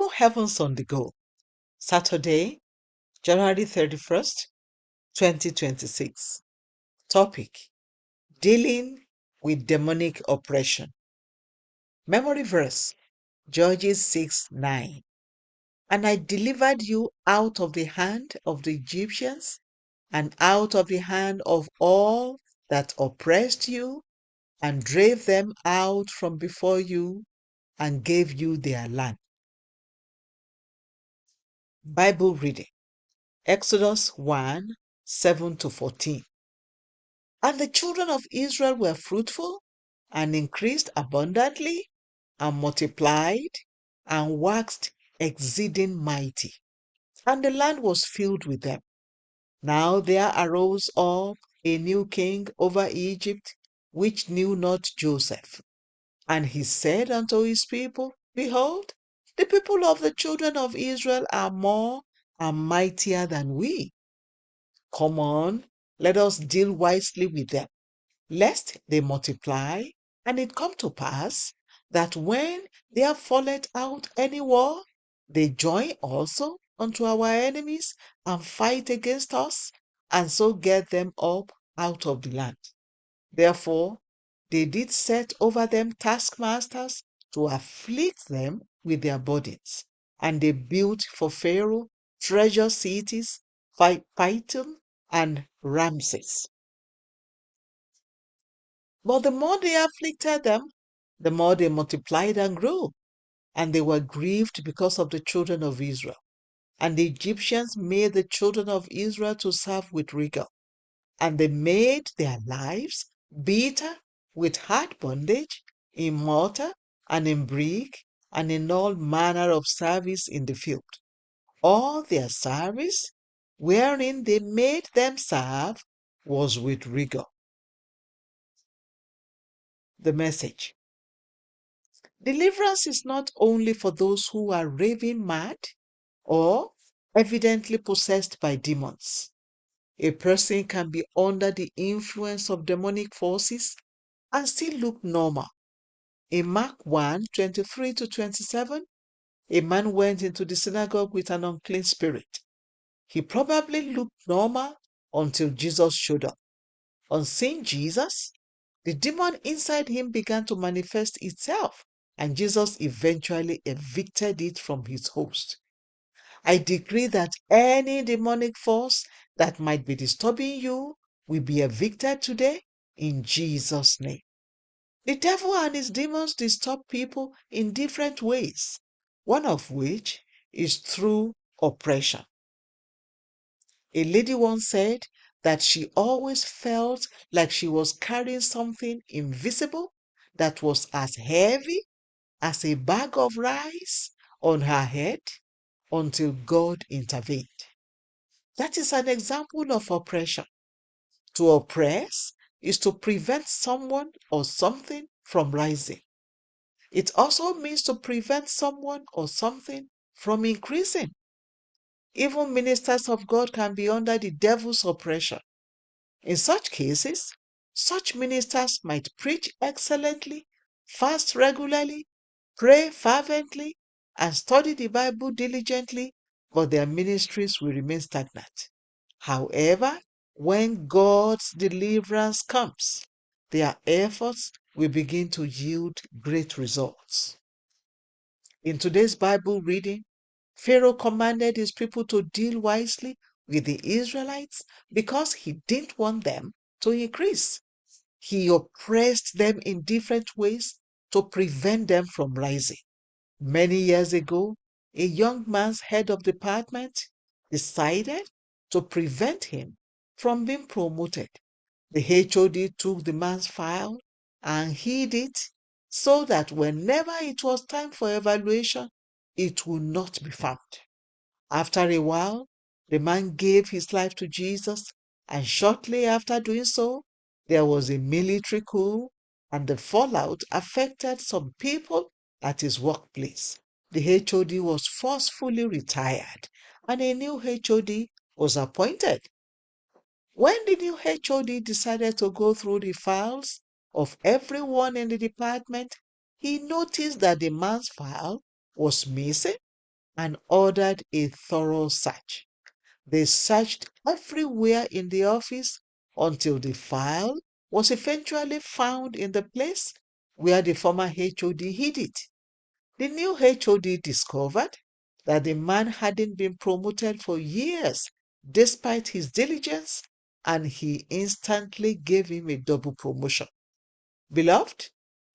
Bible Heavens on the Go, Saturday, January 31st, 2026. Topic: Dealing with demonic oppression. Memory verse: Judges 6:9. And I delivered you out of the hand of the Egyptians and out of the hand of all that oppressed you, and drave them out from before you, and gave you their land. Bible reading: Exodus 1:7-14. And the children of Israel were fruitful and increased abundantly and multiplied and waxed exceeding mighty, and the land was filled with them. Now there arose up a new king over Egypt, which knew not Joseph. And he said unto his people, Behold, the people of the children of Israel are more and mightier than we. Come on, let us deal wisely with them, lest they multiply, and it come to pass that when there falleth out any war, they join also unto our enemies and fight against us, and so get them up out of the land. Therefore they did set over them taskmasters to afflict them with their burdens, and they built for Pharaoh treasure cities, Pithom and Ramses. But the more they afflicted them, the more they multiplied and grew, and they were grieved because of the children of Israel. And the Egyptians made the children of Israel to serve with rigor, and they made their lives bitter with hard bondage, in mortar and in brick, and in all manner of service in the field. All their service, wherein they made them serve, was with rigor. The message: deliverance is not only for those who are raving mad or evidently possessed by demons. A person can be under the influence of demonic forces and still look normal. In Mark 1:23-27, a man went into the synagogue with an unclean spirit. He probably looked normal until Jesus showed up. On seeing Jesus, the demon inside him began to manifest itself, and Jesus eventually evicted it from his host. I decree that any demonic force that might be disturbing you will be evicted today in Jesus' name. The devil and his demons disturb people in different ways, one of which is through oppression. A lady once said that she always felt like she was carrying something invisible that was as heavy as a bag of rice on her head until God intervened. That is an example of oppression. To oppress is to prevent someone or something from rising. It also means to prevent someone or something from increasing. Even ministers of God can be under the devil's oppression. In such cases, such ministers might preach excellently, fast regularly, pray fervently, and study the Bible diligently, but their ministries will remain stagnant. However, when God's deliverance comes, their efforts will begin to yield great results. In today's Bible reading, Pharaoh commanded his people to deal wisely with the Israelites because he didn't want them to increase. He oppressed them in different ways to prevent them from rising. Many years ago, a young man's head of department decided to prevent him from being promoted. The HOD took the man's file and hid it so that whenever it was time for evaluation, it would not be found. After a while, the man gave his life to Jesus, and shortly after doing so, there was a military coup, and the fallout affected some people at his workplace. The HOD was forcefully retired, and a new HOD was appointed. When the new HOD decided to go through the files of everyone in the department, he noticed that the man's file was missing and ordered a thorough search. They searched everywhere in the office until the file was eventually found in the place where the former HOD hid it. The new HOD discovered that the man hadn't been promoted for years despite his diligence, and he instantly gave him a double promotion. Beloved,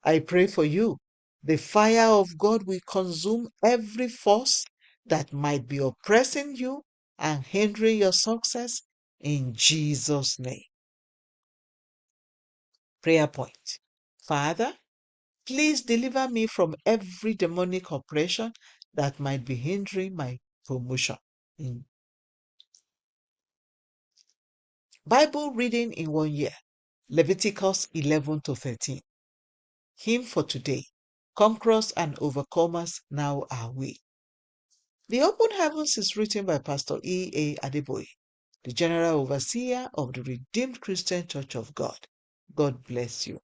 I pray for you. The fire of God will consume every force that might be oppressing you and hindering your success in Jesus' name. Prayer point. Father, please deliver me from every demonic oppression that might be hindering my promotion. In Bible reading in 1 year, Leviticus 11 to 13. Hymn for today. Conquerors and overcomers now are we. The Open Heavens is written by Pastor E. A. Adeboye, the General Overseer of the Redeemed Christian Church of God. God bless you.